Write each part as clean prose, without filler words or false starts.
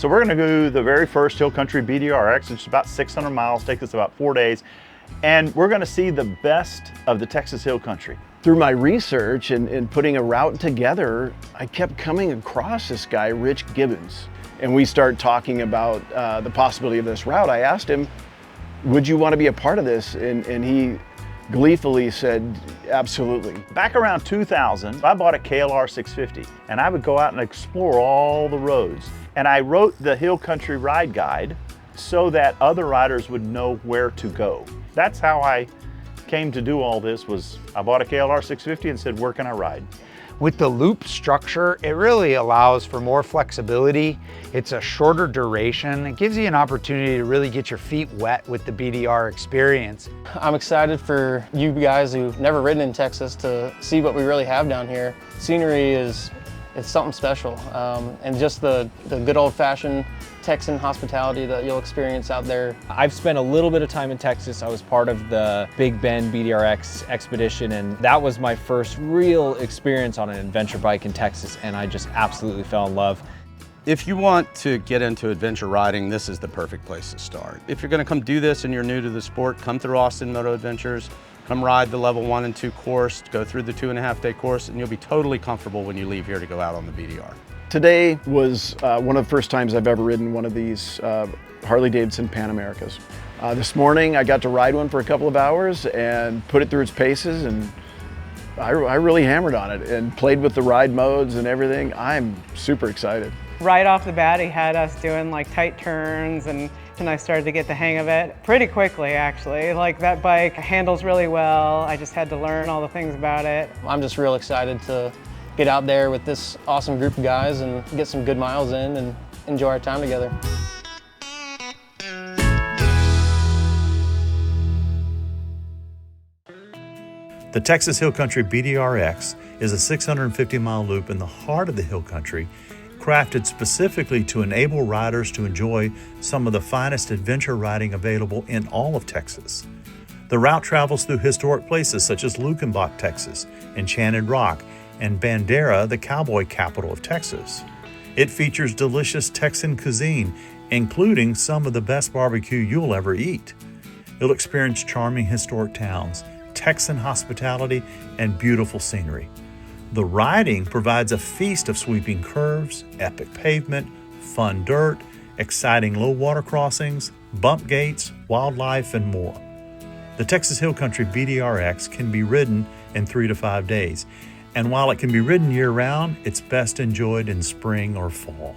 So we're gonna do the very first Hill Country BDR-X, which is about 600 miles, takes us about 4 days. And we're gonna see the best of the Texas Hill Country. Through my research and putting a route together, I kept coming across this guy, Rich Gibbons. And we started talking about the possibility of this route. I asked him, would you want to be a part of this? And he gleefully said, absolutely. Back around 2000, I bought a KLR 650 and I would go out and explore all the roads. And I wrote the Hill Country Ride Guide so that other riders would know where to go. That's how I came to do all this. Was I bought a KLR 650 and said, where can I ride? With the loop structure, it really allows for more flexibility. It's a shorter duration. It gives you an opportunity to really get your feet wet with the BDR experience. I'm excited for you guys who've never ridden in Texas to see what we really have down here. Scenery it's something special. And just the good old-fashioned Texan hospitality that you'll experience out there. I've spent a little bit of time in Texas. I was part of the Big Bend BDR-X expedition, and that was my first real experience on an adventure bike in Texas, and I just absolutely fell in love. If you want to get into adventure riding, this is the perfect place to start. If you're gonna come do this and you're new to the sport, come through Austin Moto Adventures, come ride the level 1 and 2 course, go through the 2.5-day course, and you'll be totally comfortable when you leave here to go out on the BDR. Today was one of the first times I've ever ridden one of these Harley-Davidson Pan Americas. This morning I got to ride one for a couple of hours and put it through its paces, and I really hammered on it and played with the ride modes and everything. I'm super excited. Right off the bat, he had us doing like tight turns, and I started to get the hang of it pretty quickly, actually. Like, that bike handles really well. I just had to learn all the things about it. I'm just real excited to get out there with this awesome group of guys and get some good miles in and enjoy our time together. The Texas Hill Country BDR-X is a 650-mile loop in the heart of the Hill Country, crafted specifically to enable riders to enjoy some of the finest adventure riding available in all of Texas. The route travels through historic places such as Luckenbach, Texas, Enchanted Rock, and Bandera, the cowboy capital of Texas. It features delicious Texan cuisine, including some of the best barbecue you'll ever eat. You'll experience charming historic towns, Texan hospitality, and beautiful scenery. The riding provides a feast of sweeping curves, epic pavement, fun dirt, exciting low water crossings, bump gates, wildlife, and more. The Texas Hill Country BDR-X can be ridden in 3 to 5 days, and while it can be ridden year-round, it's best enjoyed in spring or fall.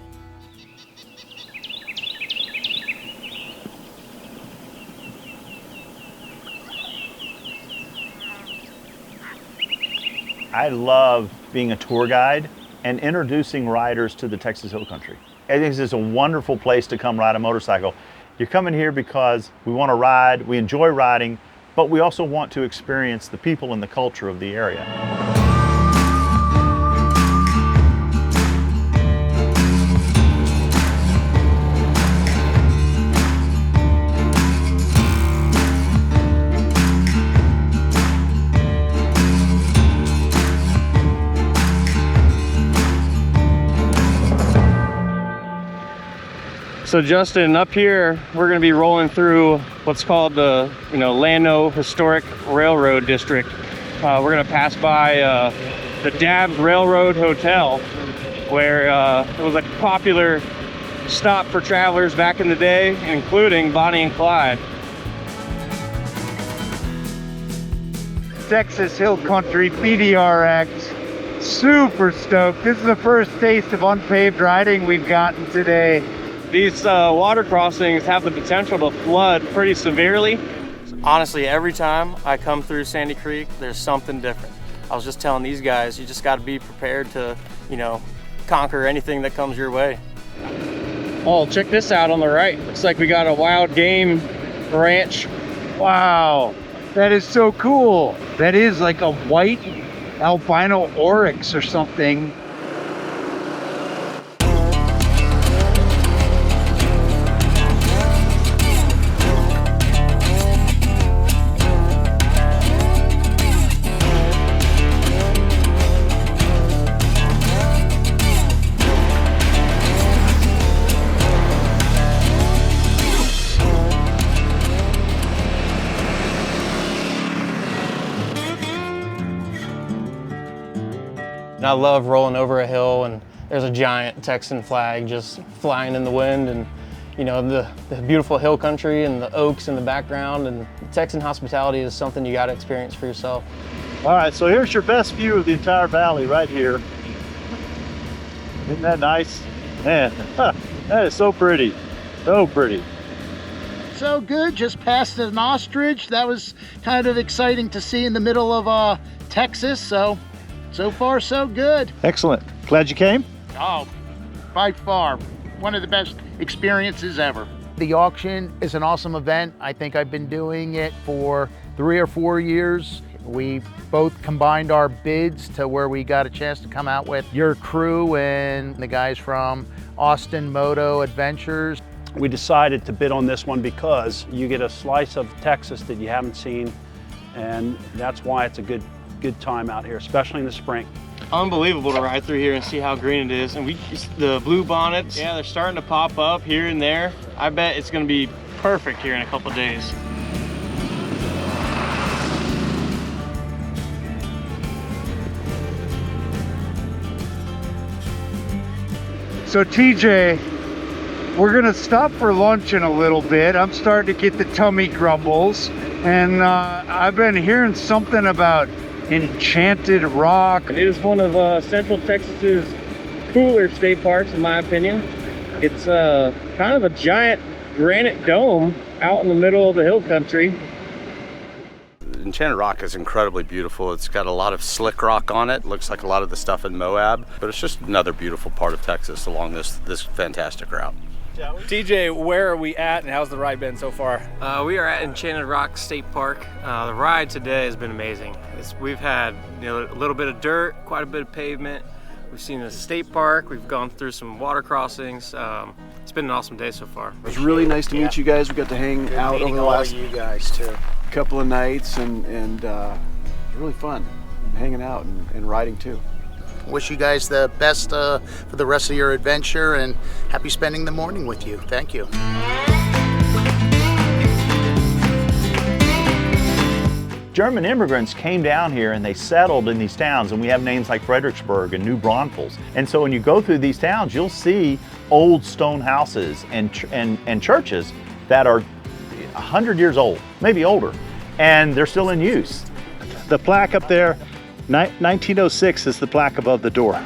I love being a tour guide and introducing riders to the Texas Hill Country. I think this is a wonderful place to come ride a motorcycle. You're coming here because we want to ride, we enjoy riding, but we also want to experience the people and the culture of the area. So Justin, up here, we're gonna be rolling through what's called the Llano Historic Railroad District. We're gonna pass by the Dabbs Railroad Hotel, where it was a popular stop for travelers back in the day, including Bonnie and Clyde. Texas Hill Country BDR-X. Super stoked. This is the first taste of unpaved riding we've gotten today. These water crossings have the potential to flood pretty severely. Honestly, every time I come through Sandy Creek, there's something different. I was just telling these guys, you just got to be prepared to, conquer anything that comes your way. Oh, check this out on the right. Looks like we got a wild game ranch. Wow, that is so cool. That is like a white albino oryx or something. And I love rolling over a hill and there's a giant Texan flag just flying in the wind, and you know, the beautiful hill country and the oaks in the background, and Texan hospitality is something you got to experience for yourself. All right, so here's your best view of the entire valley right here. Isn't that nice? Man, that is so pretty, so pretty. So good, just passed an ostrich. That was kind of exciting to see in the middle of Texas, so far so good. Excellent, glad you came. Oh, by far, one of the best experiences ever. The auction is an awesome event. I think I've been doing it for 3 or 4 years. We both combined our bids to where we got a chance to come out with your crew and the guys from Austin Moto Adventures. We decided to bid on this one because you get a slice of Texas that you haven't seen, and that's why it's a good time out here, especially in the spring. Unbelievable to ride through here and see how green it is. And the blue bonnets, yeah, they're starting to pop up here and there. I bet it's gonna be perfect here in a couple days. So TJ, we're gonna stop for lunch in a little bit. I'm starting to get the tummy grumbles, and I've been hearing something about Enchanted Rock. It is one of Central Texas's cooler state parks, in my opinion. It's kind of a giant granite dome out in the middle of the hill country. Enchanted Rock is incredibly beautiful. It's got a lot of slick rock on it. Looks like a lot of the stuff in Moab, but it's just another beautiful part of Texas along this fantastic route. TJ, where are we at and how's the ride been so far? We are at Enchanted Rock State Park. The ride today has been amazing. We've had a little bit of dirt, quite a bit of pavement. We've seen the state park. We've gone through some water crossings. It's been an awesome day so far. It was really nice to meet you guys. We got to hang out over the last couple of nights, and it was really fun hanging out and riding too. Wish you guys the best for the rest of your adventure, and happy spending the morning with you. Thank you. German immigrants came down here and they settled in these towns, and we have names like Fredericksburg and New Braunfels. And so when you go through these towns, you'll see old stone houses and churches that are 100 years old, maybe older, and they're still in use. The plaque up there, 1906 is the plaque above the door.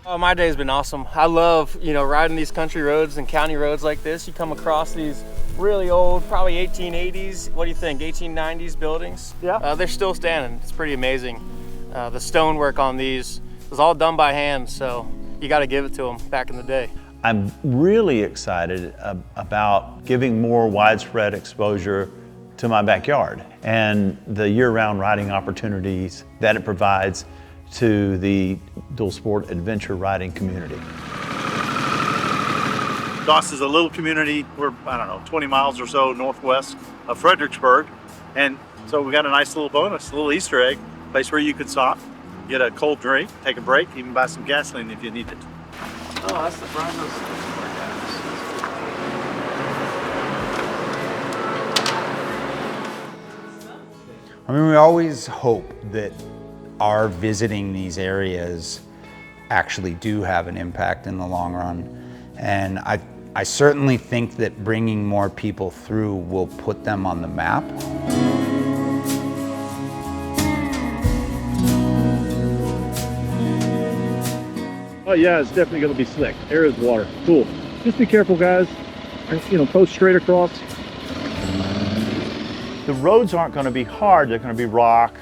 Oh, my day's been awesome. I love, riding these country roads and county roads like this. You come across these really old, probably 1880s, what do you think, 1890s buildings? Yeah. They're still standing. It's pretty amazing. The stonework on these was all done by hand, so you got to give it to them back in the day. I'm really excited about giving more widespread exposure to my backyard and the year-round riding opportunities that it provides to the dual sport adventure riding community. Doss is a little community. We're, 20 miles or so northwest of Fredericksburg. And so we got a nice little bonus, a little Easter egg, place where you could stop, get a cold drink, take a break, even buy some gasoline if you need it. Oh, that's the front of those. I mean, we always hope that our visiting these areas actually do have an impact in the long run. And I certainly think that bringing more people through will put them on the map. Oh yeah, it's definitely gonna be slick. There is water, cool. Just be careful guys, post straight across. The roads aren't going to be hard, they're going to be rock,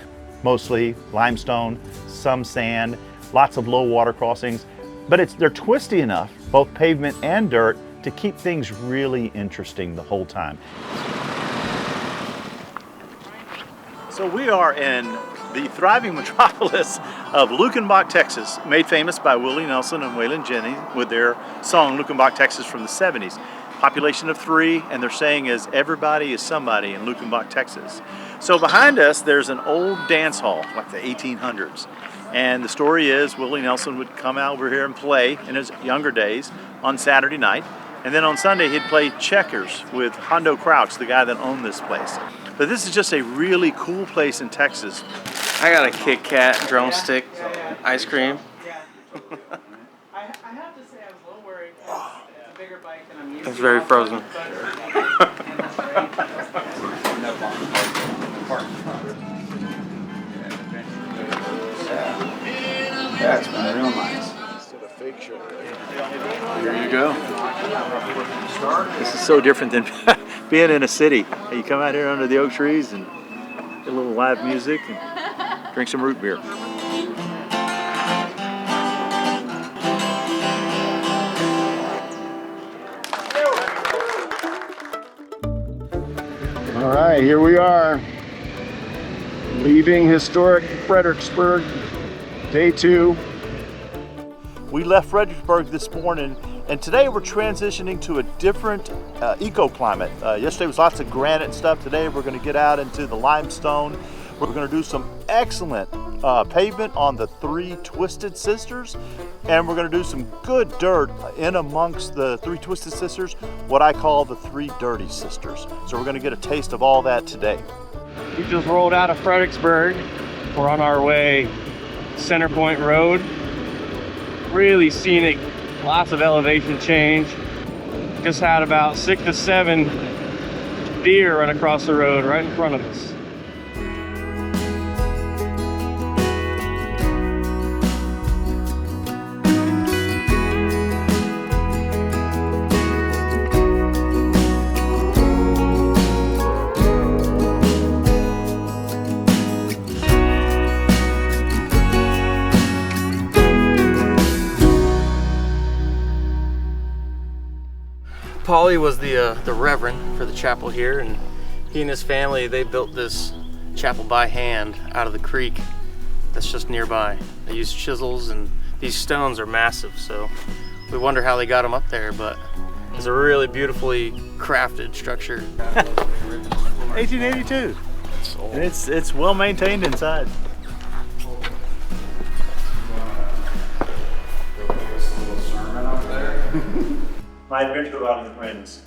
mostly limestone, some sand, lots of low water crossings, but they're twisty enough, both pavement and dirt, to keep things really interesting the whole time. So we are in the thriving metropolis of Luckenbach, Texas, made famous by Willie Nelson and Waylon Jennings with their song Luckenbach, Texas from the 70s. Population of 3, and their saying is everybody is somebody in Luckenbach, Texas. So behind us, there's an old dance hall, like the 1800s. And the story is Willie Nelson would come out over here and play in his younger days on Saturday night. And then on Sunday, he'd play checkers with Hondo Crouch, the guy that owned this place. But this is just a really cool place in Texas. I got a Kit Kat drumstick ice cream. I have to say I was a little worried because it's a bigger bike than I'm used to. It's very frozen. That's been real nice. There you go. This is so different than being in a city. You come out here under the oak trees and get a little live music and drink some root beer. All right, here we are, leaving historic Fredericksburg, day 2. We left Fredericksburg this morning, and today we're transitioning to a different eco-climate. Yesterday was lots of granite and stuff. Today we're going to get out into the limestone. We're going to do some excellent pavement on the 3 Twisted Sisters, and we're going to do some good dirt in amongst the 3 Twisted Sisters, what I call the 3 Dirty Sisters. So we're going to get a taste of all that today. We just rolled out of Fredericksburg. We're on our way Center Point Road. Really scenic, lots of elevation change. Just had about 6 to 7 deer run across the road right in front of us. Paulie was the reverend for the chapel here, and he and his family, they built this chapel by hand out of the creek that's just nearby. They used chisels, and these stones are massive, so we wonder how they got them up there, but it's a really beautifully crafted structure. 1882. And it's well maintained inside. My adventure riding friends.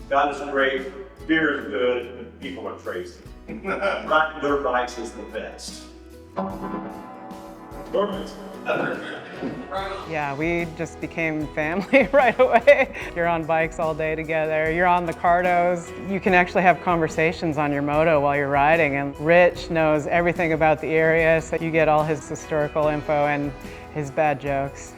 God is great, beer is good, but people are crazy. Riding dirt bikes is the best. Yeah, we just became family right away. You're on bikes all day together. You're on the cardos. You can actually have conversations on your moto while you're riding, and Rich knows everything about the area, so you get all his historical info and his bad jokes.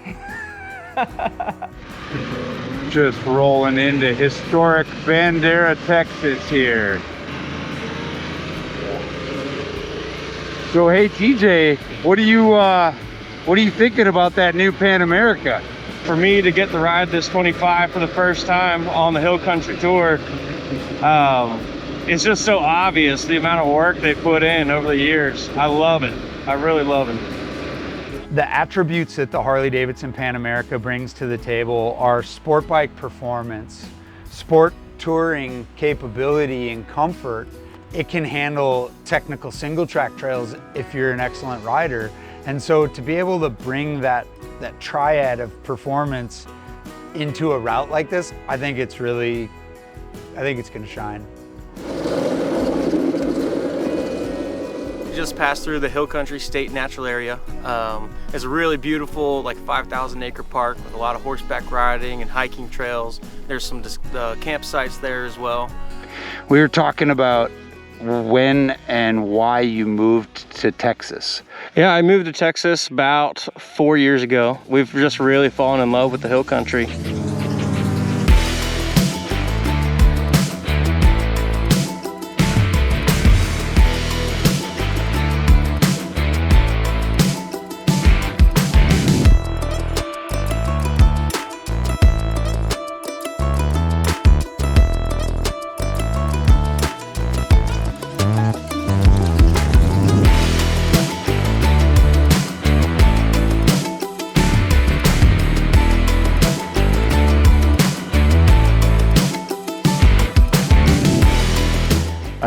Just rolling into historic Bandera, Texas here. So hey TJ, what are you thinking about that new Pan America? For me to get to ride this 25 for the first time on the Hill Country Tour, it's just so obvious the amount of work they put in over the years. I love it. I really love it. The attributes that the Harley-Davidson Pan America brings to the table are sport bike performance, sport touring capability and comfort. It can handle technical single track trails if you're an excellent rider. And so to be able to bring that triad of performance into a route like this, I think it's gonna shine. Just passed through the Hill Country State Natural Area. It's a really beautiful, like 5,000 acre park with a lot of horseback riding and hiking trails. There's some campsites there as well. We were talking about when and why you moved to Texas. Yeah, I moved to Texas about 4 years ago. We've just really fallen in love with the Hill Country.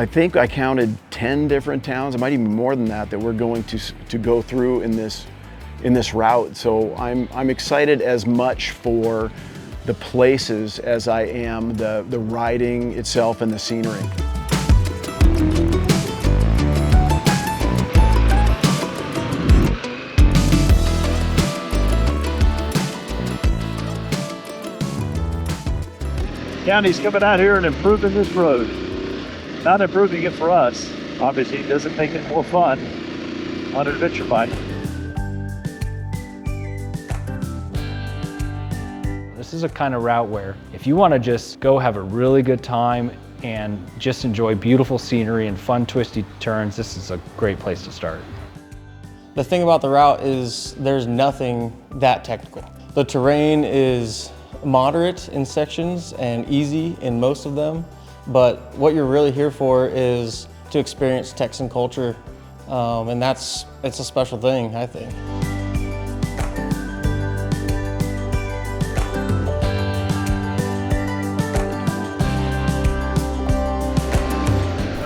I think I counted 10 different towns. It might even be more than that we're going to go through in this route. So I'm excited as much for the places as I am the riding itself and the scenery. County's coming out here and improving this road. Not improving it for us. Obviously, it doesn't make it more fun on an adventure bike. This is a kind of route where if you want to just go have a really good time and just enjoy beautiful scenery and fun twisty turns, this is a great place to start. The thing about the route is there's nothing that technical. The terrain is moderate in sections and easy in most of them, but what you're really here for is to experience Texan culture, and it's a special thing, I think.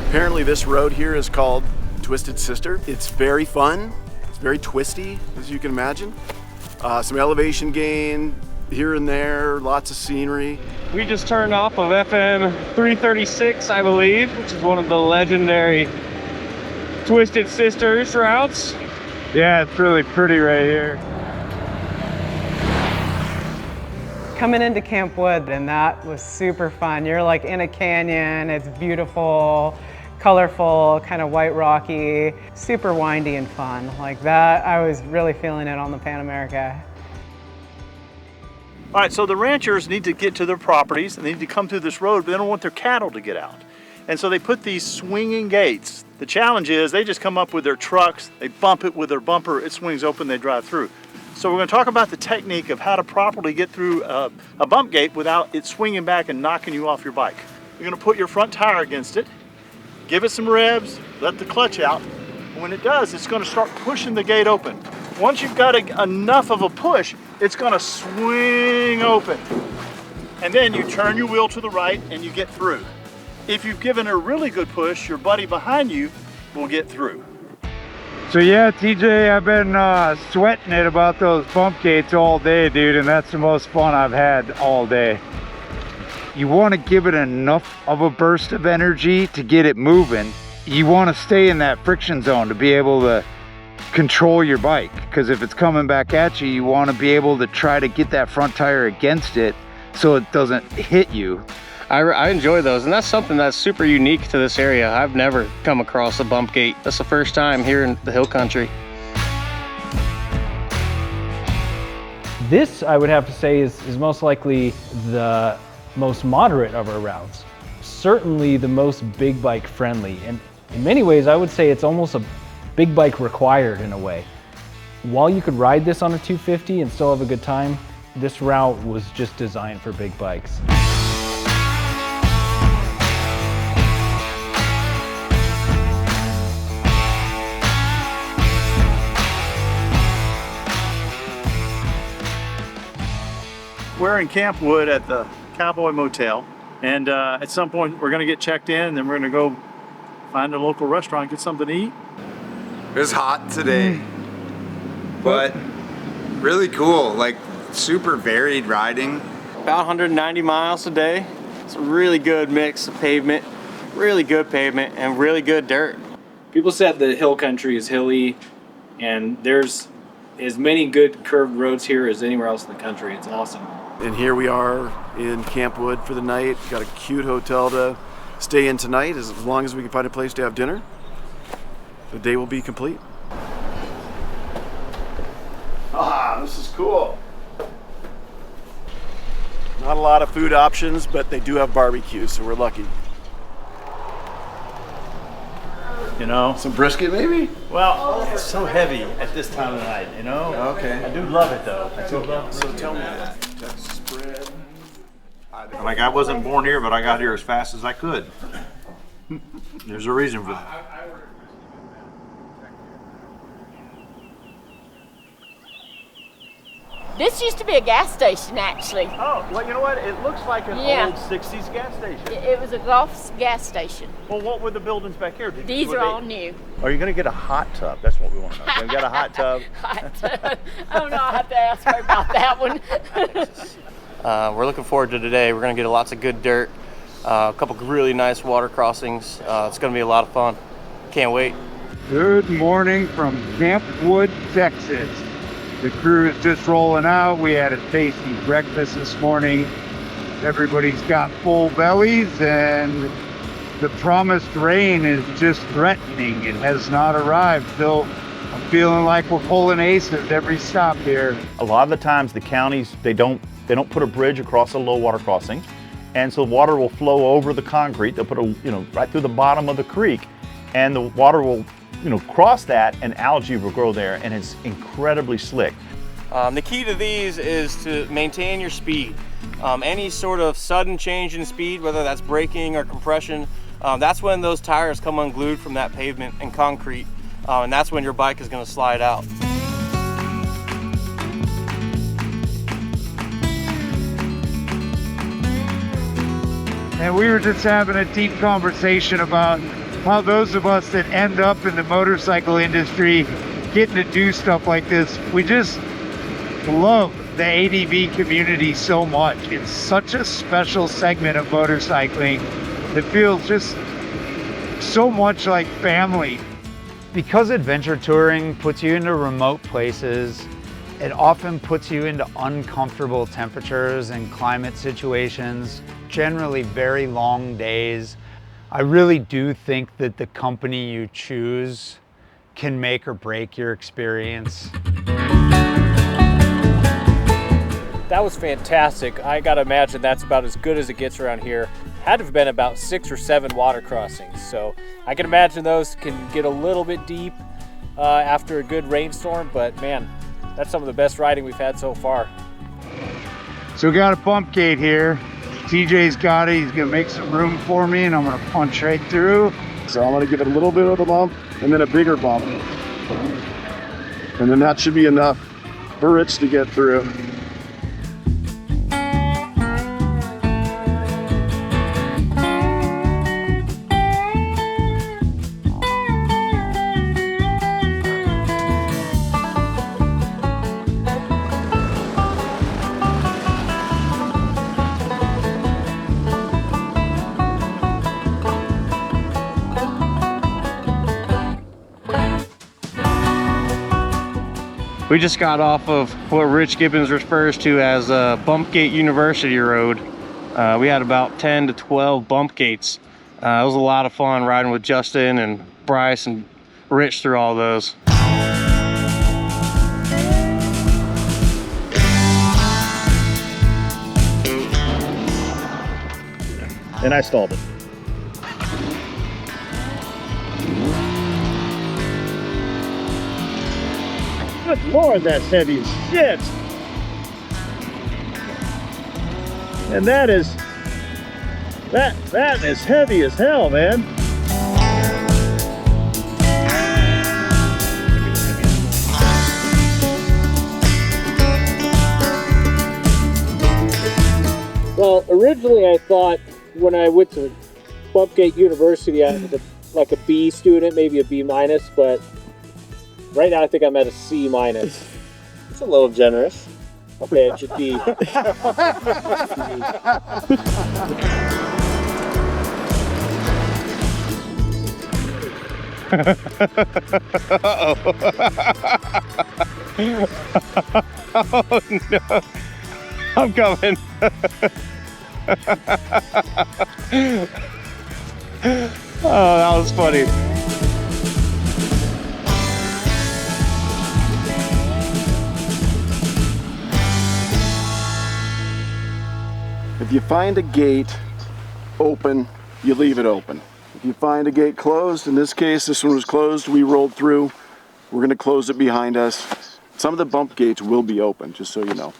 Apparently this road here is called Twisted Sister. It's very fun, it's very twisty, as you can imagine. Some elevation gain here and there, lots of scenery. We just turned off of FM 336, I believe, which is one of the legendary Twisted Sisters routes. Yeah, it's really pretty right here. Coming into Camp Wood, and that was super fun. You're like in a canyon, it's beautiful, colorful, kind of white rocky, super windy and fun. Like that, I was really feeling it on the Pan America. All right, so the ranchers need to get to their properties and they need to come through this road, but they don't want their cattle to get out. And so they put these swinging gates. The challenge is they just come up with their trucks, they bump it with their bumper, it swings open, they drive through. So we're going to talk about the technique of how to properly get through a bump gate without it swinging back and knocking you off your bike. You're going to put your front tire against it, give it some revs, let the clutch out. And when it does, it's going to start pushing the gate open. Once you've got enough of a push, it's going to swing open. And then you turn your wheel to the right and you get through. If you've given a really good push, your buddy behind you will get through. So yeah, TJ, I've been sweating it about those bump gates all day, dude, and that's the most fun I've had all day. You want to give it enough of a burst of energy to get it moving. You want to stay in that friction zone to be able to control your bike, because if it's coming back at you, you want to be able to try to get that front tire against it so it doesn't hit you. I enjoy those, and that's something that's super unique to this area. I've never come across a bump gate. That's the first time here in the Hill Country. This, I would have to say, is most likely the most moderate of our routes. Certainly the most big bike friendly, and in many ways I would say it's almost a big bike required in a way. While you could ride this on a 250 and still have a good time, this route was just designed for big bikes. We're in Camp Wood at the Cowboy Motel, and at some point we're going to get checked in and then we're going to go find a local restaurant, get something to eat. It was hot today, but really cool, like super varied riding. About 190 miles a day. It's a really good mix of pavement, really good pavement, and really good dirt. People said the hill country is hilly, and there's as many good curved roads here as anywhere else in the country. It's awesome. And here we are in Camp Wood for the night. Got a cute hotel to stay in tonight, as long as we can find a place to have dinner. The day will be complete. Ah, this is cool. Not a lot of food options, but they do have barbecue, so we're lucky. You know? Some brisket, maybe? Well, it's so heavy at this time of the night, you know? Okay. I do love it though. I do love it. So tell me that. Texas spread. Like, I wasn't born here, but I got here as fast as I could. There's a reason for that. This used to be a gas station, actually. Oh, well, you know what? It looks like an Yeah. old 60s gas station. It was a Gulf gas station. Well, what were the buildings back here? These are all new. Are you going to get a hot tub? That's what we want to know. You got a hot tub? Hot tub. I don't know. I'll have to ask her about that one. We're looking forward to today. We're going to get lots of good dirt, a couple really nice water crossings. It's going to be a lot of fun. Can't wait. Good morning from Camp Wood, Texas. The crew is just rolling out. We had a tasty breakfast this morning. Everybody's got full bellies, and the promised rain is just threatening. It has not arrived. Still, I'm feeling like we're pulling aces every stop here. A lot of the times the counties, they don't put a bridge across a low water crossing, and so water will flow over the concrete. They'll put right through the bottom of the creek, and the water will cross that, and algae will grow there, and it's incredibly slick. The key to these is to maintain your speed. Any sort of sudden change in speed, whether that's braking or compression, that's when those tires come unglued from that pavement and concrete, and that's when your bike is going to slide out. And we were just having a deep conversation about how those of us that end up in the motorcycle industry getting to do stuff like this, we just love the ADV community so much. It's such a special segment of motorcycling that feels just so much like family. Because adventure touring puts you into remote places, it often puts you into uncomfortable temperatures and climate situations, generally very long days. I really do think that the company you choose can make or break your experience. That was fantastic. I gotta imagine that's about as good as it gets around here. Had to have been about 6 or 7 water crossings. So I can imagine those can get a little bit deep after a good rainstorm, but man, that's some of the best riding we've had so far. So we got a bump gate here. TJ's got it. He's gonna make some room for me, and I'm gonna punch right through. So I'm gonna give it a little bit of a bump and then a bigger bump. And then that should be enough for Rich to get through. We just got off of what Rich Gibbons refers to as Bump Gate University Road. We had about 10 to 12 bump gates. It was a lot of fun riding with Justin and Bryce and Rich through all those. And I stalled it. Good Lord, that's heavy as shit. And that is heavy as hell, man. Well, originally I thought when I went to Bumpgate University I was like a B student, maybe a B minus, but right now I think I'm at a C minus. It's a little generous. Okay, it should be. Oh no, I'm coming. Oh, that was funny. If you find a gate open, you leave it open. If you find a gate closed, in this case, this one was closed, we rolled through. We're gonna close it behind us. Some of the bump gates will be open, just so you know.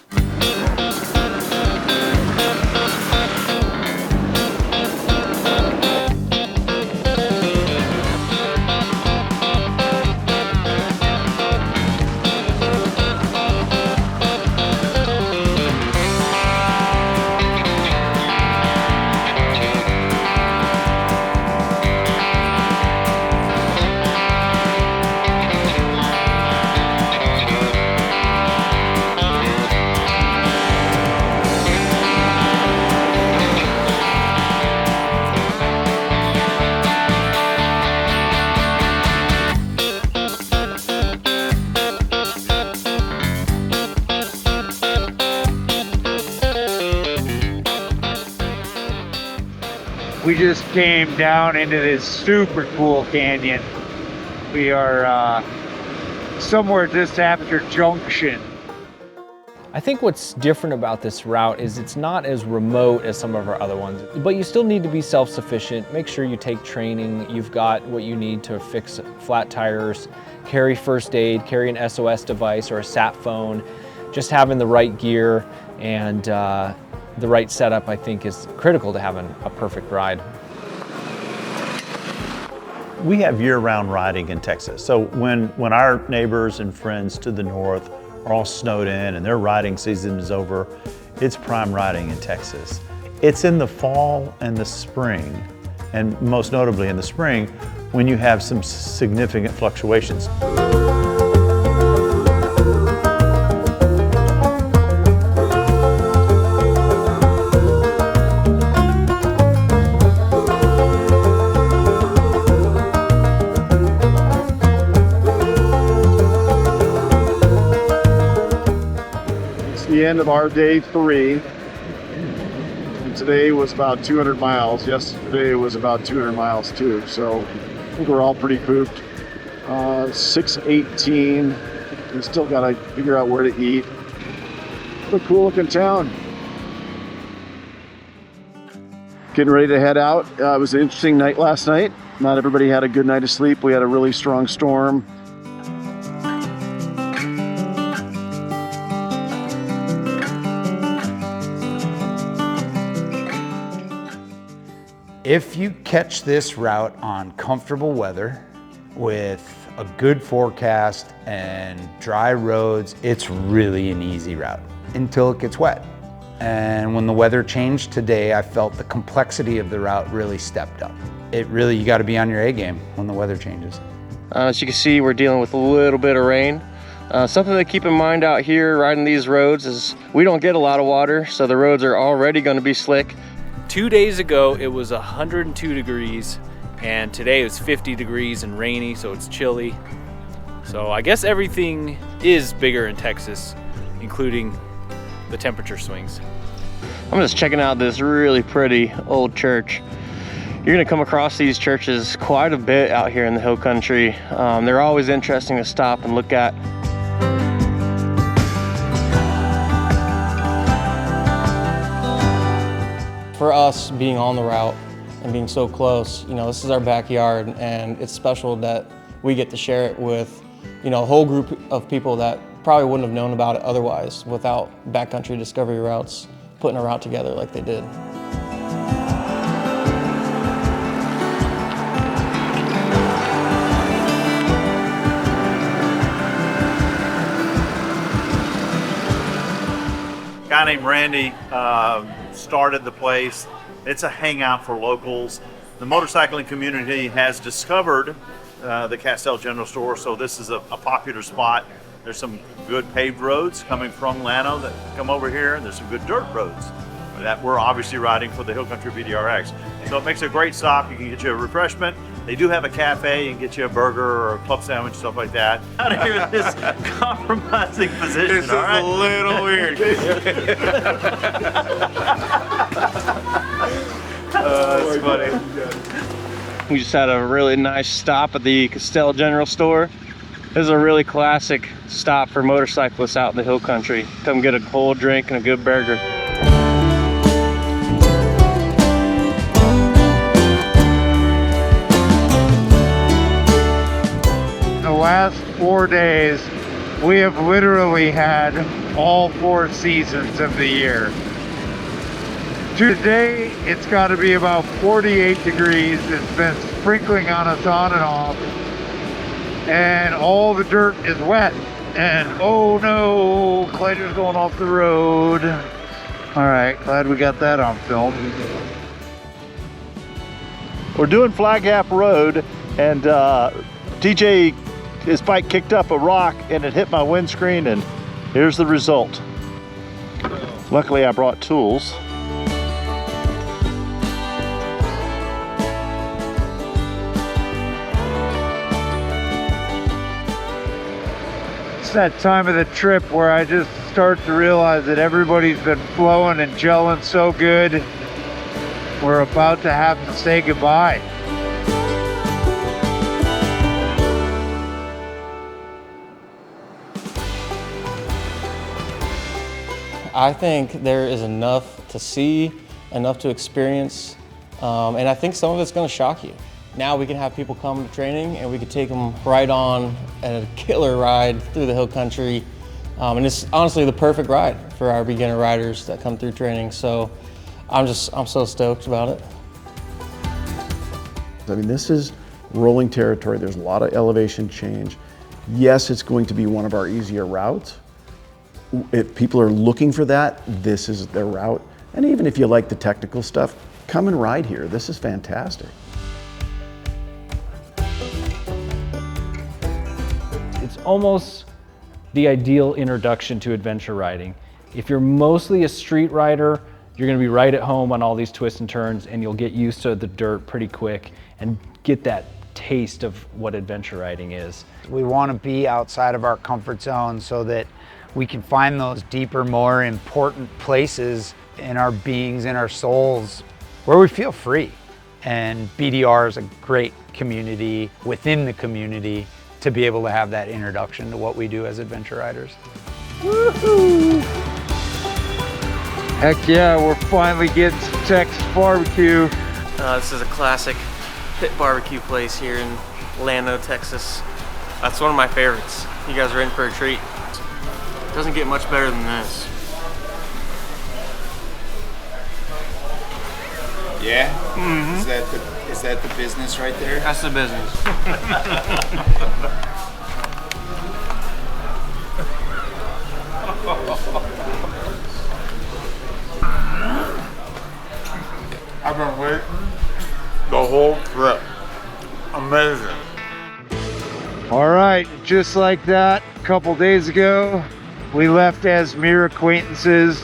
We just came down into this super cool canyon. We are somewhere just after Junction. I think what's different about this route is it's not as remote as some of our other ones, but you still need to be self-sufficient. Make sure you take training. You've got what you need to fix flat tires, carry first aid, carry an SOS device or a sat phone. Just having the right gear and the right setup, I think, is critical to having a perfect ride. We have year-round riding in Texas. So when our neighbors and friends to the north are all snowed in and their riding season is over, it's prime riding in Texas. It's in the fall and the spring, and most notably in the spring, when you have some significant fluctuations. The end of our day 3, and today was about 200 miles. Yesterday was about 200 miles too, so I think we're all pretty pooped. 6:18. We still gotta figure out where to eat. What a cool looking town. Getting ready to head out. It was an interesting night last night. Not everybody had a good night of sleep. We had a really strong storm. If you catch this route on comfortable weather with a good forecast and dry roads, it's really an easy route until it gets wet. And when the weather changed today, I felt the complexity of the route really stepped up. You got to be on your A game when the weather changes. As you can see, we're dealing with a little bit of rain. Something to keep in mind out here riding these roads is we don't get a lot of water, so the roads are already going to be slick. 2 days ago, it was 102 degrees, and today it's 50 degrees and rainy, so it's chilly. So I guess everything is bigger in Texas, including the temperature swings. I'm just checking out this really pretty old church. You're gonna come across these churches quite a bit out here in the hill country. They're always interesting to stop and look at. For us being on the route and being so close, this is our backyard, and it's special that we get to share it with, a whole group of people that probably wouldn't have known about it otherwise without backcountry discovery routes putting a route together like they did. A guy named Randy started the place. It's a hangout for locals. The motorcycling community has discovered the Castell General Store, so this is a popular spot. There's some good paved roads coming from Llano that come over here, and there's some good dirt roads that we're obviously riding for the Hill Country BDR-X. So it makes a great stop. You can get you a refreshment. They do have a cafe. You can get you a burger or a club sandwich, stuff like that. Out of here, this compromising position. This is a little weird. That's funny. We just had a really nice stop at the Castell General Store. This is a really classic stop for motorcyclists out in the hill country. Come get a cold drink and a good burger. The last 4 days, we have literally had all 4 seasons of the year. Today, it's got to be about 48 degrees. It's been sprinkling on us on and off. And all the dirt is wet. And oh no, Clayton's going off the road. All right, glad we got that on film. We're doing Flag Gap Road, and TJ, his bike kicked up a rock and it hit my windscreen, and here's the result. Luckily I brought tools. It's that time of the trip where I just start to realize that everybody's been flowing and gelling so good. we're about to have to say goodbye. I think there is enough to see, enough to experience, and I think some of it's going to shock you. Now we can have people come to training and we can take them right on a killer ride through the hill country. And it's honestly the perfect ride for our beginner riders that come through training. So I'm so stoked about it. I mean, this is rolling territory. There's a lot of elevation change. Yes, it's going to be one of our easier routes. If people are looking for that, this is their route. And even if you like the technical stuff, come and ride here. This is fantastic. It's almost the ideal introduction to adventure riding. If you're mostly a street rider, you're gonna be right at home on all these twists and turns, and you'll get used to the dirt pretty quick and get that taste of what adventure riding is. We want to be outside of our comfort zone so that we can find those deeper, more important places in our beings, in our souls, where we feel free. And BDR is a great community within the community to be able to have that introduction to what we do as adventure riders. Woohoo! Heck yeah, we're finally getting some Texas barbecue. This is a classic pit barbecue place here in Llano, Texas. That's one of my favorites. You guys are in for a treat. Doesn't get much better than this. Yeah? Mm-hmm. Is that the business right there? That's the business. I've been waiting the whole trip. Amazing. All right, just like that, a couple days ago, we left as mere acquaintances.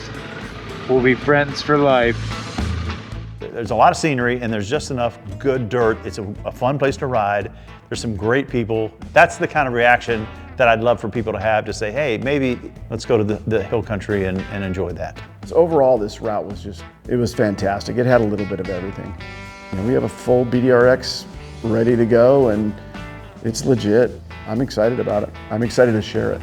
We'll be friends for life. There's a lot of scenery and there's just enough good dirt. It's a fun place to ride. There's some great people. That's the kind of reaction that I'd love for people to have, to say, hey, maybe let's go to the hill country and enjoy that. So overall, this route was it was fantastic. It had a little bit of everything. You know, we have a full BDRX ready to go, and it's legit. I'm excited about it. I'm excited to share it.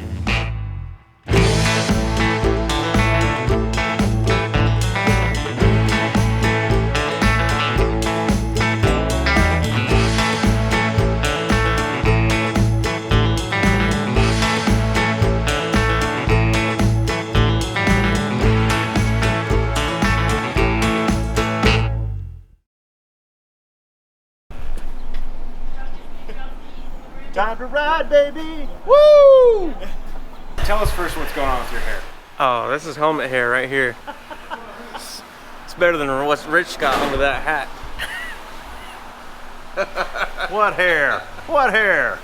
Time to ride, baby! Woo! Tell us first what's going on with your hair. Oh, this is helmet hair right here. It's better than what Rich got under that hat. What hair? What hair?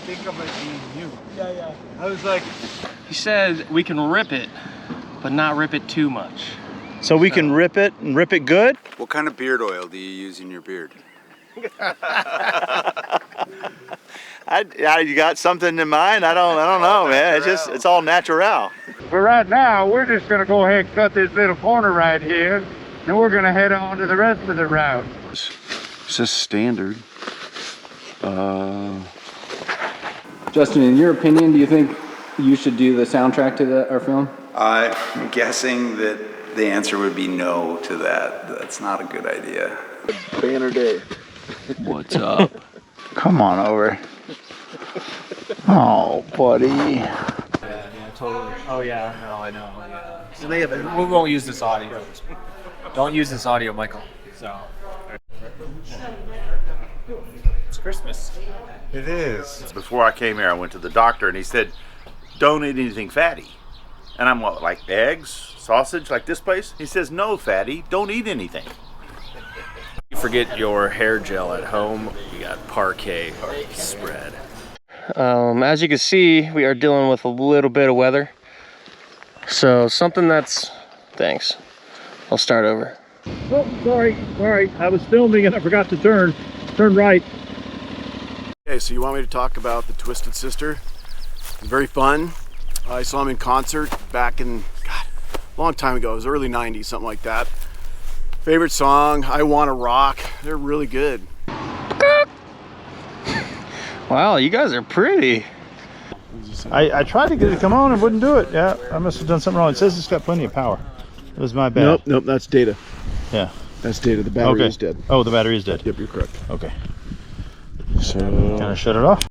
Think of it being new. Yeah. I was like, He said we can rip it, but not rip it too much. So we can rip it and rip it good? What kind of beard oil do you use in your beard? You got something in mind? I don't know, man. It's all natural. but right now, we're just gonna go ahead and cut this little corner right here, and we're gonna head on to the rest of the route. It's just standard. Justin, in your opinion, do you think you should do the soundtrack to our film? I'm guessing that the answer would be no to that. That's not a good idea. Banner day. What's up? Come on over. Oh, buddy. Yeah, totally. Oh yeah, no, I know. Yeah. So we won't use this audio. Don't use this audio, Michael. So. It's Christmas. It is. Before I came here, I went to the doctor and he said, don't eat anything fatty. And I'm like eggs, sausage, like this place? He says, no, fatty, don't eat anything. You forget your hair gel at home, you got parquet spread. As you can see, we are dealing with a little bit of weather. So something that's, thanks. I'll start over. Oh, sorry. I was filming and I forgot to turn right. Okay, so you want me to talk about the Twisted Sister? Very fun. I saw them in concert back in, God, a long time ago. It was early 90s, something like that. Favorite song, I Wanna Rock. They're really good. Wow, you guys are pretty. I tried to get it to come on and wouldn't do it. Yeah, I must have done something wrong. It says it's got plenty of power. It was my bad. Nope, that's data. Yeah. That's data. The battery is dead. Oh, the battery is dead. Yep, you're correct. Okay. So, can I shut it off?